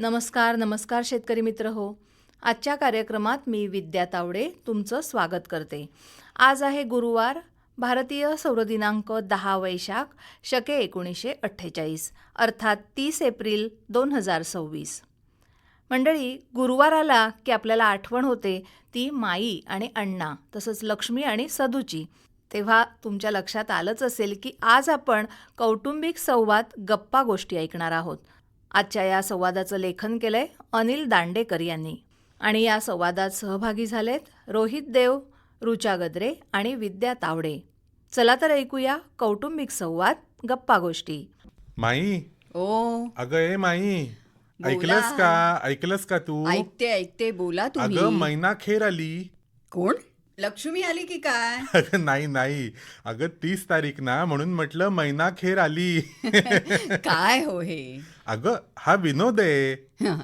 नमस्कार नमस्कार शेतकरी मित्र हो. आजच्या कार्यक्रमात मी विद्या तावडे तुमचं स्वागत करते. आज आहे गुरुवार, भारतीय सौर दिनांक 10 वैशाख शके 1948 अर्थात 30 एप्रिल 2026. मंडळी, गुरुवार आला की आपल्याला आठवण होते ती माई आणि अण्णा तसंच लक्ष्मी आणि सदूची. तेव्हा तुमच्या लक्षात आलंच असेल की आज आपण कौटुंबिक संवाद गप्पा गोष्टी ऐकणार आहोत. आजच्या या संवादाचं लेखन केलंय अनिल दांडेकर यांनी आणि या संवादात सहभागी झालेत रोहित देव, रुचा गद्रे आणि विद्या तावडे. चला तर ऐकूया कौटुंबिक संवाद गप्पा गोष्टी. माई, ओ अगं ए माई, बोला. ऐकलंस का तू? ऐकते बोला तुम्ही. अगं मैना खेर आली. कोण? लक्ष्मी आली की काय? अगं नाही, अगं 30 तारीख ना, म्हणून म्हटलं मैना खेर आली. काय हो हे? अगं हा विनोद आहे.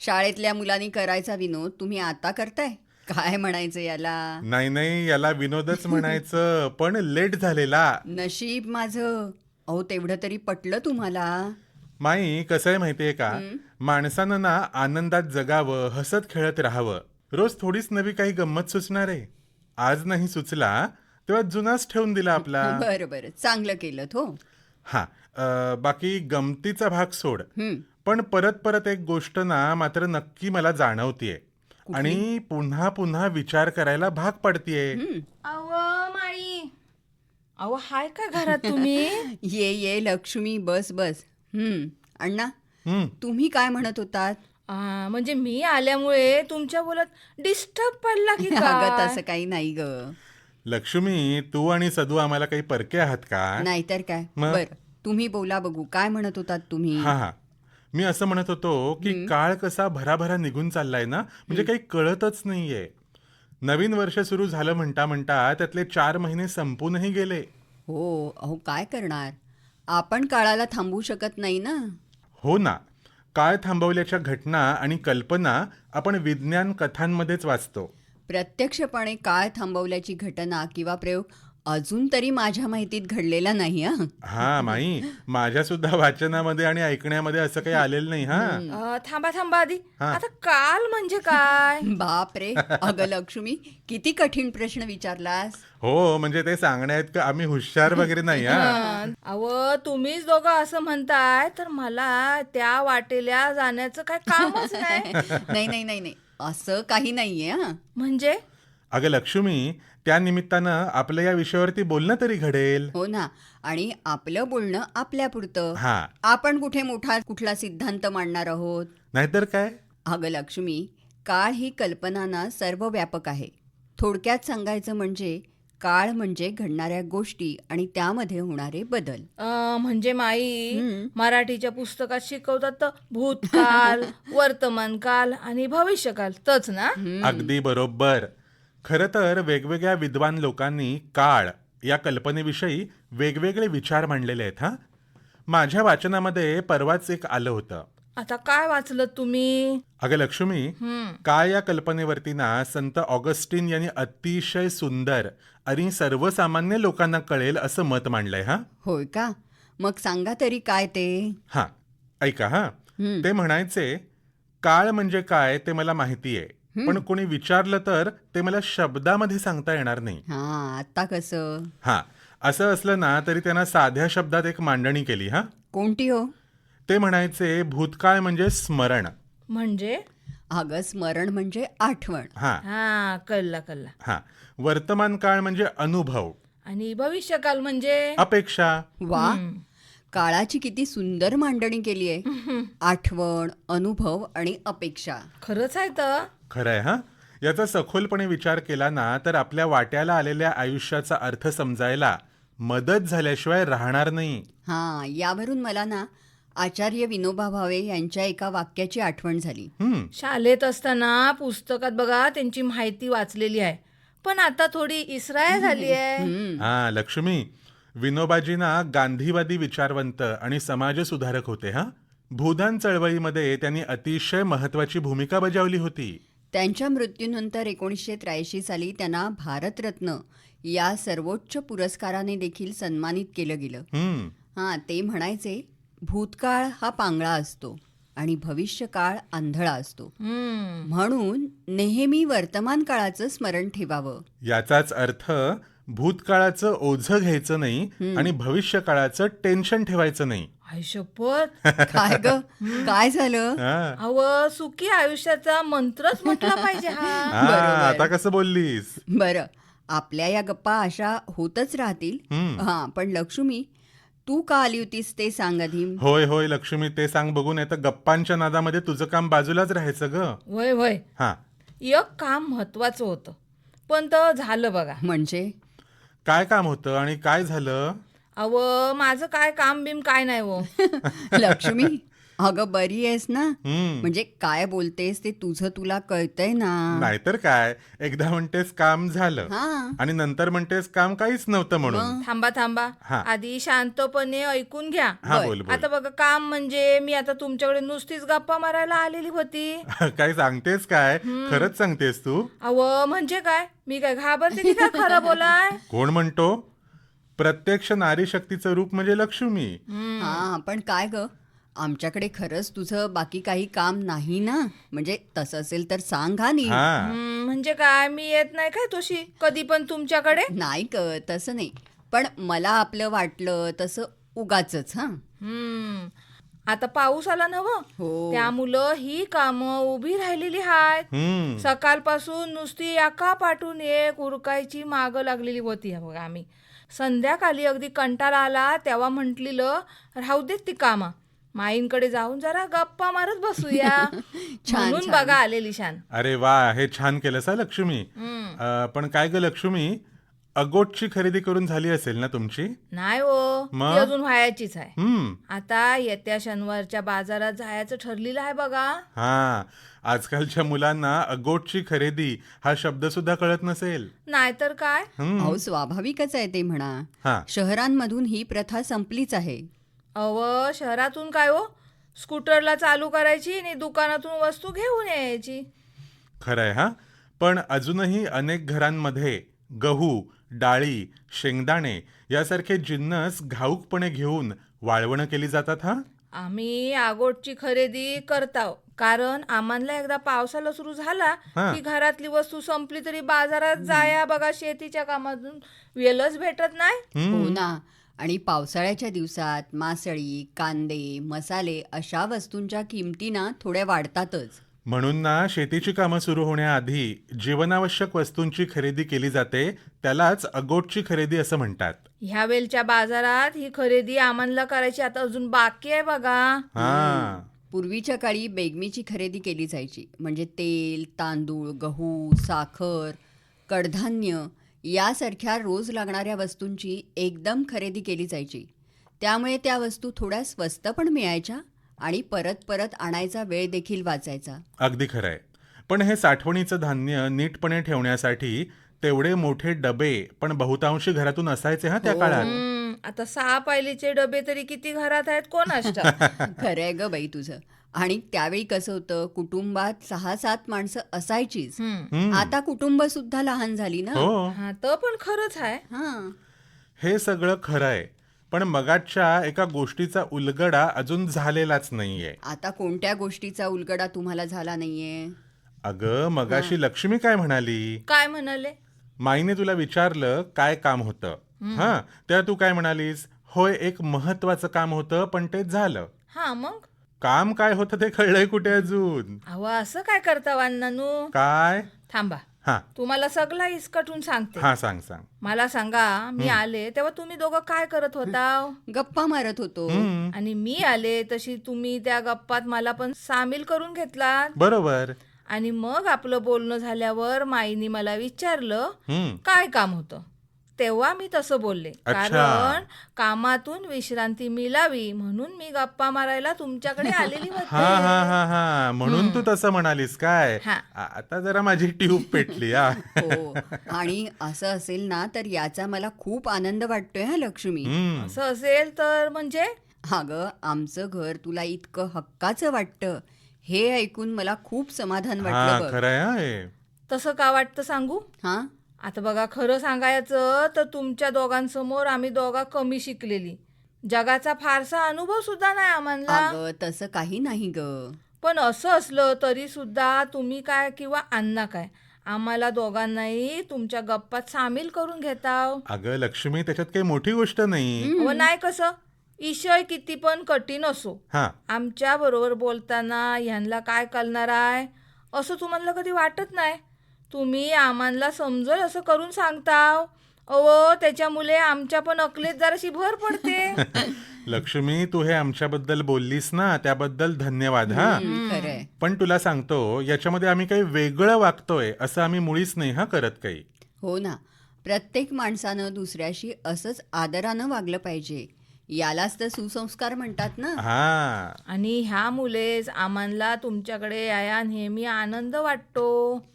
शाळेतल्या मुलांनी करायचा विनोद तुम्ही आता करताय? काय म्हणायचं याला? नाही, याला विनोदच म्हणायचं, पण लेट झालेला. नशीब माझं. अहो तेवढं तरी पटलं तुम्हाला. माई, कसं आहे माहितीये का, माणसानं ना आनंदात जगावं, हसत खेळत राहावं. रोज थोडीच नवी काही गंमत सुचणार आहे. आज नाही सुचला तेव्हा जुनाच ठेवून दिला आपला. बरं चांगलं केलं हो. हा, बाकी गमतीचा भाग सोड, पण परत एक गोष्ट ना मात्र नक्की मला जाणवतीये आणि पुन्हा विचार करायला भाग पडतीये. अव माई, अव हाय का घरात तुम्ही? ये लक्ष्मी, बस. अण्णा, तुम्ही काय म्हणत होतात? म्हणजे मी आल्यामुळे तुमच्या बोलत डिस्टर्ब पडला की अगं काय? तसं काही नाही ग. लक्ष्मी, तू आणि सदू आम्हाला काही परके आहात का? नाहीतर काय. मग? बर, तुम्ही बोला बघू, काय म्हणत होतात तुम्ही? हा, मी असं म्हणत होतो की काळ कसा भराभरा निघून चाललाय ना, म्हणजे काही कळतच नाहीये. नवीन वर्ष सुरू झालं म्हणता त्यातले 4 महिने संपूनही गेले. हो, अहो काय करणार, आपण काळाला थांबवू शकत नाही ना. हो ना, काळ थांबवल्याच्या घटना आणि कल्पना आपण विज्ञान कथांमध्येच वाचतो. प्रत्यक्षपणे काळ थांबवल्याची घटना किंवा प्रयोग अजून तरी माझ्या माहितीत घडलेला नाही. हा माई, माझ्या सुद्धा वाचनामध्ये आणि ऐकण्यामध्ये असं काही आलेलं नाही. हा, थांबा आधी. आता काल म्हणजे काय? बाप रे, अगं लक्ष्मी, किती कठीण प्रश्न विचारलास. हो, म्हणजे ते सांगण्यात का आम्ही हुशार वगैरे नाही. हा, अव तुम्हीच दोघं असं म्हणताय तर मला त्या वाटेला जाण्याचं काय कामच नाही. नाही, असं काही नाहीये. म्हणजे अगं लक्ष्मी, त्या निमित्तानं आपलं या विषयावरती बोलणं तरी घडेल. हो ना, आणि आपलं बोलणं आपल्यापुरतं. हा, आपण कुठे कुठला सिद्धांत मांडणार आहोत? नाहीतर काय. अगं लक्ष्मी, काळ ही कल्पना ना सर्वव्यापक आहे. थोडक्यात सांगायचं म्हणजे काळ म्हणजे घडणाऱ्या गोष्टी आणि त्यामध्ये होणारे बदल. म्हणजे माई, मराठीच्या पुस्तकात शिकवतात तर भूतकाल, वर्तमानकाल आणि भविष्यकाल तच ना? अगदी बरोबर. खरं तर वेगवेगळ्या विद्वान लोकांनी काळ या कल्पनेविषयी वेगवेगळे विचार मांडलेले आहेत. हा, माझ्या वाचनामध्ये परवाच एक आलं होतं. आता काय वाचलं तुम्ही? अगं लक्ष्मी, काळ या कल्पनेवरती ना संत ऑगस्टिन यांनी अतिशय सुंदर आणि सर्वसामान्य लोकांना कळेल असं मत मांडलंय. हा, होय का? मग सांगा तरी काय ते. हा, ऐका. हा, ते म्हणायचे, काळ म्हणजे काय ते मला माहिती आहे, पण कोणी विचारलं तर ते मला शब्दामध्ये सांगता येणार नाही. हा, आता कसं? हा, असं असलं ना तरी त्यांना साध्या शब्दात एक मांडणी केली. हा, कोणती हो? ते म्हणायचे, भूतकाळ म्हणजे स्मरण. म्हणजे अगं स्मरण म्हणजे आठवण. हा, कळला. हा, वर्तमान काळ म्हणजे अनुभव आणि भविष्यकाल म्हणजे अपेक्षा. वा, काळाची किती सुंदर मांडणी केली आहे. आठवण, अनुभव आणि अपेक्षा. खरंच आहे तर. खरंय. हा, याचा सखोलपणे विचार केला ना तर आपल्या वाट्याला आलेल्या आयुष्याचा अर्थ समजायला मदत झाल्याशिवाय राहणार नाही. हा, यावरून मला ना आचार्य विनोबा भावे यांच्या एका वाक्याची आठवण झाली. शाळेत असताना पुस्तकात बघा त्यांची माहिती वाचलेली आहे, पण आता थोडी इसराय झाली आहे. हा लक्ष्मी, विनोबाजींना गांधीवादी विचारवंत आणि समाजसुधारक होते. हा, भूदान चळवळीमध्ये त्यांनी अतिशय महत्वाची भूमिका बजावली होती. त्यांच्या मृत्यूनंतर 1983 साली त्यांना भारतरत्न या सर्वोच्च पुरस्काराने देखील सन्मानित केलं गेलं. हा, ते म्हणायचे, भूतकाळ हा पांगळा असतो आणि भविष्यकाळ आंधळा असतो. हम्म. म्हणून नेहमी वर्तमान काळाचं स्मरण ठेवावं. याचाच अर्थ भूतकाळाचं ओझं घ्यायचं नाही आणि भविष्यकाळाचं टेन्शन ठेवायचं नाही. आयुष्यपत काय ग काय झालं? हा. अव सुखी आयुष्याचा मंत्रच म्हटला पाहिजे हा. हा, बरोबर. आता कसं बोललीस? बरं, आपल्या या गप्पा अशा होतच राहतील. हां, पण लक्ष्मी, तू का आली होतीस ते सांग आधी. होय होय लक्ष्मी, ते सांग बघू, नाही तर गप्पांच्या नादामध्ये तुझं काम बाजूलाच राहायचं ग. वय वय हा, एक काम महत्वाचं होतं पण तर झालं बघा. म्हणजे काय काम होतं आणि काय झालं? अव माझं काय काम बिम काय नाही हो. लक्ष्मी, अगं बरी आहेस ना? हम्म. म्हणजे काय बोलतेस ते तुझं तुला कळतंय ना? नाहीतर काय, एकदा म्हणतेस काम झालं हां. आणि नंतर म्हणतेस काम काहीच नव्हतं म्हणून. थांबा थांबा हा. आधी शांतपणे ऐकून घ्या. हा, बर. बोल बोल. आता बघा, काम म्हणजे मी आता तुमच्याकडे नुसतीच गप्पा मारायला आलेली होती. काय सांगतेस काय? खरंच सांगतेस तू? अव म्हणजे काय, मी काय घाबरते की काय खरं बोलाय. कोण म्हणतो? प्रत्यक्ष नारी शक्तीचं रूप म्हणजे लक्ष्मी. हां, पण काय ग, आमच्याकडे खरंच तुझं बाकी काही काम नाही ना? म्हणजे तसं असेल तर सांग हा नी. हा, म्हणजे काय, मी येत नाही काय तुशी कधी पण तुमच्याकडे. नाही ग, तसं नाही. पण मला आपलं वाटलं तसं उगाचच. हां. आता पाऊस आला ना व, हो. त्यामुळं ही कामं उभी राहिलेली आहेत. हम्म. सकाळपासून नुसती एका पाठून एक उरकायची माग लागलेली होती. हा बघा, आम्ही संध्याकाळी अगदी कंटाळा आला तेव्हा म्हटलेलं राहू देत ती कामं, माईंकडे जाऊन जरा गप्पा मारत बसूया. म्हणून छान. बघा आलेली शान. अरे वा, हे छान केलंस हा लक्ष्मी. पण काय ग लक्ष्मी, अगोटची खरेदी करून झाली असेल ना तुमची? नाही हो, मग? ती अजून व्हायचीच आहे. हम्म. आता येत्या शनिवारच्या बाजारात जायचं ठरलेलं आहे बघा. हा, आजकालच्या मुलांना अगोटची खरेदी हा शब्द सुद्धा कळत नसेल. नाहीतर काय. अहो, स्वाभाविकच आहे ते म्हणा. हा. शहरांमधून ही प्रथा संपलीच आहे. अव शहरातून काय हो, स्कूटरला चालू करायची आणि दुकानातून वस्तू घेऊन यायची. खरंय हा, पण अजूनही अनेक घरांमध्ये गहू, डाळी, शेंगदाणे यासारखे जिन्नस घाऊकपणे घेऊन वाळवणं केली जातात. हा, आम्ही आगोटची खरेदी करताव, कारण आम्हाला एकदा पावसाला सुरू झाला हा. की घरातली वस्तू संपली तरी बाजारात जाया बघा, शेतीच्या कामातून वेळच भेटत नाही. हो ना. आणि पावसाळ्याच्या दिवसात मासळी, कांदे, मसाले अशा वस्तूंच्या किमती ना थोड्या वाढतातच. म्हणून ना शेतीची कामं सुरू होण्याआधी जीवनावश्यक वस्तूंची खरेदी केली जाते, त्यालाच अगोटची खरेदी असं म्हणतात. ह्या वेळच्या बाजारात ही खरेदी आम्हाला करायची आता अजून बाकी आहे बघा. हा, पूर्वीच्या काळी बेगमीची खरेदी केली जायची. म्हणजे तेल, तांदूळ, गहू, साखर, कडधान्य यासारख्या रोज लागणाऱ्या वस्तूंची एकदम खरेदी केली जायची. त्यामुळे त्या वस्तू थोड्या स्वस्त पण मिळायच्या आणि परत परत आणायचा वेळ देखील वाचायचा. अगदी खरंय. पण हे साठवणीचं धान्य नीटपणे ठेवण्यासाठी तेवढे मोठे डबे पण बहुतांशी घरातून असायचे हा त्या काळात. आता 6 पायलीचे डबे तरी किती घरात आहेत कोण असतात. खरंय ग बाई तुझं. आणि त्यावेळी कसं होतं, कुटुंबात 6-7 माणसं असायचीच. आता कुटुंब सुद्धा लहान झाली ना. हो, हा तर पण खरंच आहे. हां. हे सगळं खरंय, पण मगाच्या एका गोष्टीचा उलगडा अजून झालेलाच नाहीये. आता कोणत्या गोष्टीचा उलगडा तुम्हाला झाला नाहीये? अगं, मगाशी लक्ष्मी काय म्हणाली? काय म्हणाले? माईने तुला विचारलं काय काम होतं, हा, तेव्हा तू काय म्हणालीस? होय, एक महत्वाचं काम होतं पण ते झालं. हा मग काम काय होतं ते कळलंय कुठे अजून? अहो असं काय करता वान्नानू? काय? थांबा, हा तुम्हाला सगळा इसकटून सांगते. हा, सांग सांग. मला सांगा, मी आले तेव्हा तुम्ही दोघं काय करत होता? गप्पा मारत होतो. आणि मी आले तशी तुम्ही त्या गप्पात मला पण सामील करून घेतलात. बरोबर. आणि मग आपलं बोलणं झाल्यावर माईनी मला विचारलं हम्म. काय काम होतं, तेव्हा मी तसं बोलले. अच्छा. कारण कामातून विश्रांती मिळावी म्हणून मी गप्पा मारायला तुमच्याकडे आलेली हा होते. हा हा हा, म्हणून तू तसं म्हणालीस काय? हा. आता जरा माझी ट्यूब पेटली. हा. हो. आणि असं असेल ना तर याचा मला खूप आनंद वाटतोय हा लक्ष्मी. हम्म. असं असेल तर म्हणजे अगं, आमचं घर तुला इतकं हक्काचं वाटतं हे ऐकून मला खूप समाधान हा, वाटलं बघ. खरंय हा हे. तसं का वाटतं सांगू? हा. आता बघा, खरं सांगायचं तर तुमच्या दोघांसमोर आम्ही दोघा कमी शिकलेली. जगाचा फारसा अनुभव सुद्धा नाही आम्हाला. अगं तसं काही नाही ग. पण असं असलं तरी सुद्धा तुम्ही काय किंवा अण्णा काय आम्हाला दोघांनाही तुमच्या गप्पात सामील करून घेताव. अगं लक्ष्मी, त्याच्यात काही मोठी गोष्ट नाही. व नाही कसं विषय किती पण कठीण असो, हा, आमच्या बरोबर बोलताना ह्यांना काय कळणार आहे असं तुम्हाला कधी वाटत नाही. तुम्ही आम्हाला समजल असं करून सांगताव. अहो त्याच्यामुळे आमच्या पण अकलेत जराशी भर पडते. लक्ष्मी, तू हे आमच्याबद्दल बोललीस ना, त्याबद्दल धन्यवाद. हा, खरंय. पण तुला सांगतो, याच्यामध्ये आम्ही काही वेगळं वागतोय असं आम्ही मुळीच नाही करत काही. हो ना, प्रत्येक माणसानं दुसऱ्याशी असंच आदरानं वागलं पाहिजे. यालाच तर सुसंस्कार म्हणतात ना. हा, आणि ह्यामुळेच आम्हाला तुमच्याकडे याया नेहमी आनंद वाटतो.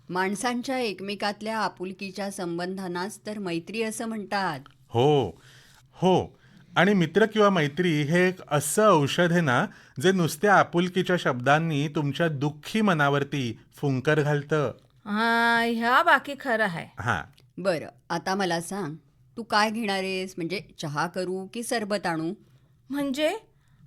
माणसांच्या एकमेकातल्या आपुलकीच्या संबंधांनाच तर मैत्री असं म्हणतात. हो हो. आणि मित्र किंवा मैत्री हे एक असं औषध आहे ना, जे नुसत्या आपुलकीच्या शब्दांनी तुमच्या दुःखी मनावरती फुंकर घालतं. हा ह्या बाकी खरं आहे. हा, बरं, आता मला सांग, तू काय घेणार आहेस? म्हणजे चहा करू की सरबत आणू? म्हणजे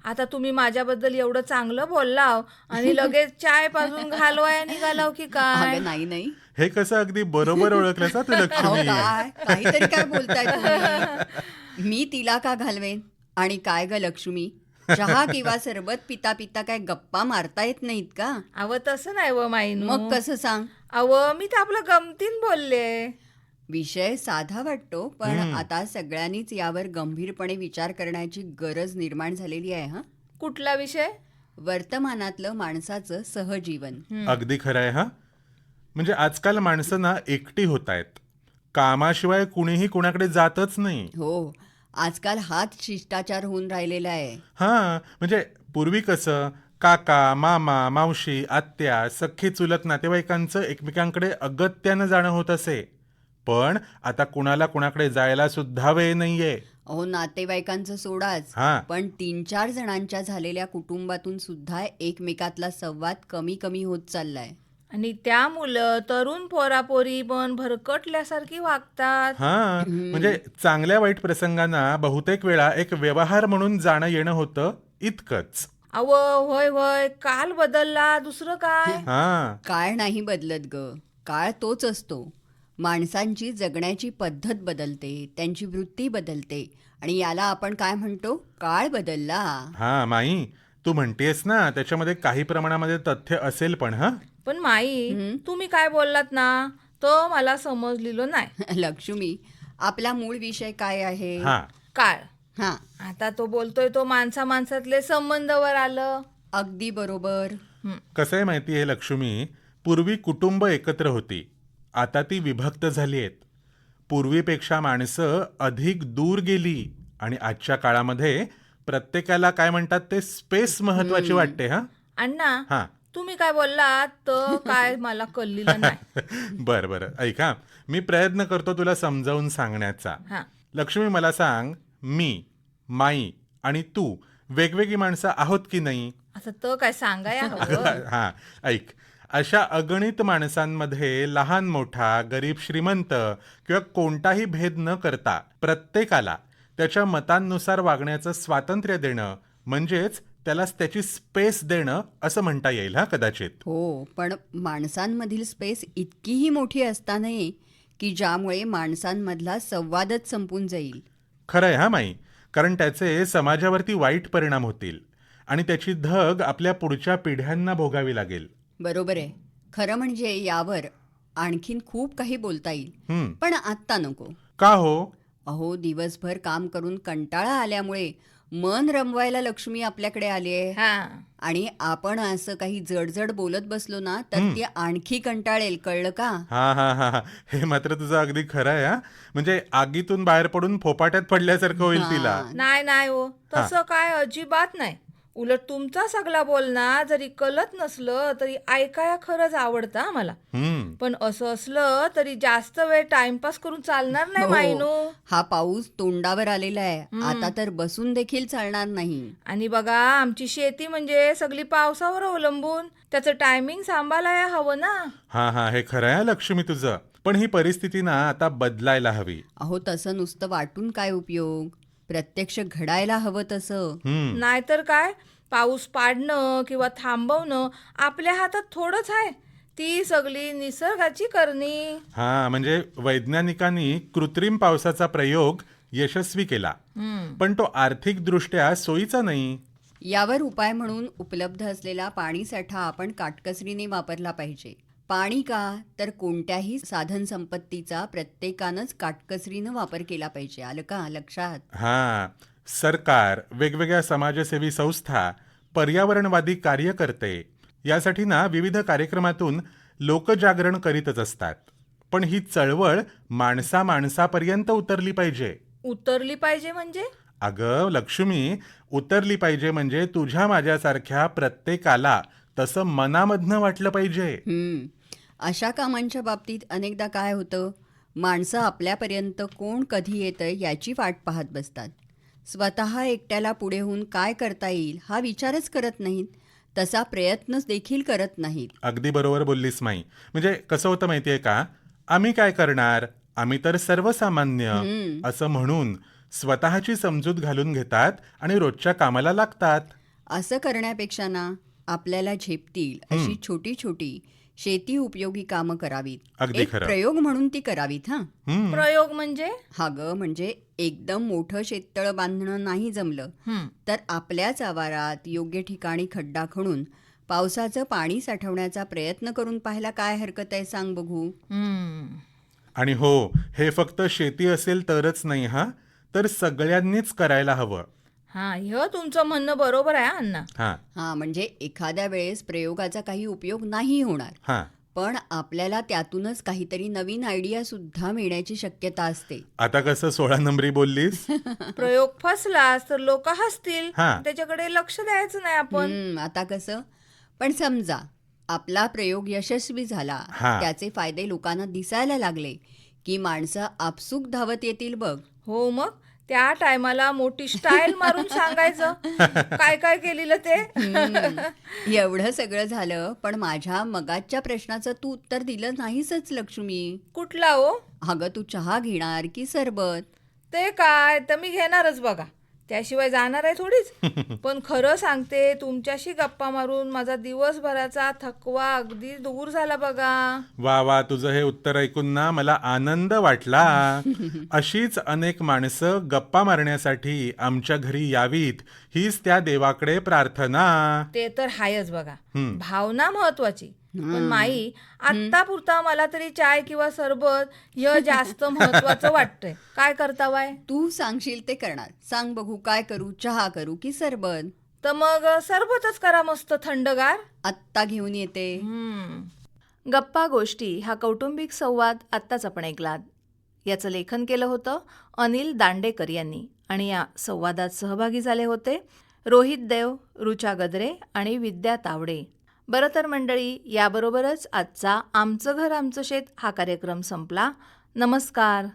आता तुम्ही माझ्याबद्दल एवढं चांगलं बोललाव आणि लगेच चाय पाजून घालवाय निघालाव की काय? अगं नाही नाही. हे कसं अगदी बरोबर ओळखलंस हा तू अहो लक्ष्मी. काय, काहीतरी काय बोलताय तुम्ही? मी तिला का घालवेन? आणि काय ग लक्ष्मी, चहा किंवा सरबत पिता पिता काय गप्पा मारता येत नाहीत का? अव तसं नाही व माईनू. मग कसं सांग? अव मी तर आपलं गमतीन बोलले. विषय साधा वाटतो, पण आता सगळ्यांनीच यावर गंभीरपणे विचार करण्याची गरज निर्माण झालेली आहे. हा, कुठला विषय? वर्तमानातलं माणसाचं सहजीवन. अगदी खरं आहे. हा, म्हणजे आजकाल माणसं ना एकटी होत आहेत. कामाशिवाय कुणीही कुणाकडे जातच नाही. हो, आजकाल हाच शिष्टाचार होऊन राहिलेला आहे. हा, म्हणजे पूर्वी कसं काका, मामा, मावशी, आत्या, सख्खी चुलत नातेवाईकांचं एकमेकांकडे अगत्यानं जाणं होत असे. पण आता कुणाला कुणाकडे जायला सुद्धा वेळ नाहीये. अहो नातेवाईकांचं सोडाच, हा, पण 3-4 जणांच्या झालेल्या कुटुंबातून सुद्धा एकमेकातला संवाद कमी कमी होत चाललाय. आणि त्यामुळं तरुण पोरापोरी पण भरकटल्यासारखी वागतात. हा, म्हणजे चांगल्या वाईट प्रसंगांना बहुतेक वेळा एक व्यवहार म्हणून जाणं येणं होतं, इतकंच. अव होय होय, काल बदलला दुसरं काय? हा, काळ नाही बदलत ग, काळ तोच असतो. माणसांची जगण्याची पद्धत बदलते, त्यांची वृत्ती बदलते, आणि याला आपण काय म्हणतो? काळ बदलला. हा माई, तू म्हणतेस ना, त्याच्यामध्ये काही प्रमाणामध्ये तथ्य असेल. पण हा, पण माई तुम्ही काय बोललात ना तो मला समजलेलो नाही. लक्ष्मी, आपला मूळ विषय काय आहे? हा, काळ. हा, आता तो बोलतोय तो माणसातले संबंधवर आलं. अगदी बरोबर. कसं आहे माहिती आहे लक्ष्मी, पूर्वी कुटुंब एकत्र होती, आता ती विभक्त झाली आहेत. पूर्वीपेक्षा माणसं अधिक दूर गेली, आणि आजच्या काळामध्ये प्रत्येकाला काय म्हणतात ते स्पेस महत्वाची वाटते. हा, अण्णा हा, तुम्ही काय बोललात तर काय मला कळलेलं नाही. बरं बरं, ऐका, मी प्रयत्न करतो तुला समजावून सांगण्याचा. हा, लक्ष्मी, मला सांग, मी, माई आणि तू वेगवेगळी माणसं आहोत की नाही? असं तर काय सांगाय हवं. हा, ऐक, अशा अगणित माणसांमध्ये लहान मोठा, गरीब श्रीमंत किंवा कोणताही भेद न करता प्रत्येकाला त्याच्या मतांनुसार वागण्याचं स्वातंत्र्य देणं, म्हणजेच त्यालाच त्याची स्पेस देणं असं म्हणता येईल. हा, कदाचित. हो, पण माणसांमधील स्पेस इतकीही मोठी असता नये की ज्यामुळे माणसांमधला संवादच संपून जाईल. खरं आहे हा माई, कारण त्याचे समाजावरती वाईट परिणाम होतील आणि त्याची धग आपल्या पुढच्या पिढ्यांना भोगावी लागेल. बरोबर आहे. खरं म्हणजे यावर आणखीन खूप काही बोलता येईल, पण आत्ता नको. का हो? अहो, दिवसभर काम करून कंटाळा आल्यामुळे मन रमवायला लक्ष्मी आपल्याकडे आली आहे, हा, आणि आपण असं काही जडजड बोलत बसलो ना तर ती आणखी कंटाळेल, कळलं का? हा हा हा हा, हे मात्र तुझं अगदी खरं आहे. हा, म्हणजे आगीतून बाहेर पडून फोपाट्यात पडल्यासारखं होईल तिला. नाही नाही हो, तसं काय अजिबात नाही. उलट तुमचा सगळा बोलणं जरी कळत नसलं तरी ऐकाया खरंच आवडतं आम्हाला. पण असं असलं तरी जास्त वेळ टाइमपास करून चालणार नाही हो. माईनू. हा पाऊस तोंडावर आलेला आहे, आता तर बसून देखील चालणार नाही. आणि बघा, आमची शेती म्हणजे सगळी पावसावर अवलंबून, त्याचं टायमिंग सांभाळायला हवं ना. हा हा, हे खरं आहे लक्ष्मी तुझं. पण ही परिस्थिती ना आता बदलायला हवी. अहो, तसं नुसतं वाटून काय उपयोग? प्रत्यक्ष घडायला हवं तसं. नाहीतर काय, पाऊस पाडणं किंवा थांबवणं आपल्या हातात थोडंच आहे. ती सगळी निसर्गाची करणी. हा, म्हणजे वैज्ञानिकांनी कृत्रिम पावसाचा प्रयोग यशस्वी केला, पण तो आर्थिकदृष्ट्या सोयीचा नाही. यावर उपाय म्हणून उपलब्ध असलेला पाणीसाठा आपण काटकसरीने वापरला पाहिजे. पाणी का, तर कोणत्याही साधन संपत्तीचा प्रत्येकानंच काटकसरीनं वापर केला पाहिजे. आलं का लक्षात? हा, सरकार, वेगवेगळ्या समाजसेवी संस्था, पर्यावरणवादी कार्यकर्ते यासाठी ना विविध कार्यक्रमातून लोकजागरण करीतच असतात. पण ही चळवळ माणसापर्यंत उतरली पाहिजे. उतरली पाहिजे म्हणजे? अगं लक्ष्मी, उतरली पाहिजे म्हणजे तुझ्या माझ्यासारख्या प्रत्येकाला तसं मनामधनं वाटलं पाहिजे. अशा कामांच्या बाबतीत अनेकदा काय होतं, माणसं आपल्यापर्यंत कोण कधी येतं याची वाट पाहत बसतात. स्वतः एकट्याला पुढे होऊन काय करता येईल हा विचारच करत नाहीत, तसा प्रयत्नच देखील करत नाहीत. अगदी बरोबर बोललीस माई. म्हणजे कसं होतं माहितीये का, आम्ही काय करणार, आम्ही तर सर्वसामान्य असं म्हणून स्वतःची समजूत घालून घेतात आणि रोजच्या कामाला लागतात. असं करण्यापेक्षा ना, आपल्याला झेपतील अशी छोटी छोटी शेती उपयोगी कामं करावीत. अगदी एक खरं. प्रयोग म्हणून ती करावीत. प्रयोग म्हणजे? हा ग, म्हणजे एकदम मोठं शेततळ बांधणं नाही जमलं तर आपल्याच आवारात योग्य ठिकाणी खड्डा खणून पावसाचं पाणी साठवण्याचा प्रयत्न करून पाहायला काय हरकत आहे, सांग बघू. आणि हो, हे फक्त शेती असेल तरच नाही, हा तर सगळ्यांनीच करायला हवं. हा, हे तुमचं म्हणणं बरोबर आहे अण्णा. हा, म्हणजे एखाद्या वेळेस प्रयोगाचा काही उपयोग नाही होणार, पण आपल्याला त्यातूनच काहीतरी नवीन आयडिया सुद्धा मिळण्याची शक्यता असते. आता कसं 16 नंबरी बोललीस. प्रयोग फसलास तर लोक हसतील, हा. त्याच्याकडे लक्ष द्यायचं नाही आपण. आता कसं, पण समजा आपला प्रयोग यशस्वी झाला, त्याचे फायदे लोकांना दिसायला लागले की माणसं आपसूक धावत येतील बघ. हो, मग त्या टायमाला मोठी स्टाईल मारून सांगायचं काय काय केलेलं ते. एवढं सगळं झालं, पण माझ्या मगाच्या प्रश्नाचं तू उत्तर दिलं नाहीसच लक्ष्मी. कुठला हो? अगं, तू चहा घेणार की सरबत? ते काय, तर मी घेणारच बघा, त्याशिवाय जाणार आहे थोडीच. पण खरं सांगते, तुमच्याशी गप्पा मारून माझा दिवसभराचा थकवा अगदी दूर झाला बघा. वा वा, तुझं हे उत्तर ऐकून ना मला आनंद वाटला. अशीच अनेक माणसं गप्पा मारण्यासाठी आमच्या घरी यावीत, हीच त्या देवाकडे प्रार्थना. ते तर हायच बघा, भावना महत्वाची. पण माई, आत्तापुरता मला तरी चाय किंवा सरबत हे जास्त महत्वाचं वाटतंय. काय करता वाय? तू सांगशील ते करणार. सांग बघू, काय करू, चहा करू की सरबत? तर मग सरबतच करा, मस्त थंडगार. आत्ता घेऊन येते. गप्पा गोष्टी हा कौटुंबिक संवाद आत्ताच आपण ऐकलात. याचं लेखन केलं होतं अनिल दांडेकर यांनी आणि या संवादात सहभागी झाले होते रोहित देव, रुचा गद्रे आणि विद्या तावडे. बरं तर मंडळी, याबरोबरच आजचा आमचं घर आमचं शेत हा कार्यक्रम संपला. नमस्कार.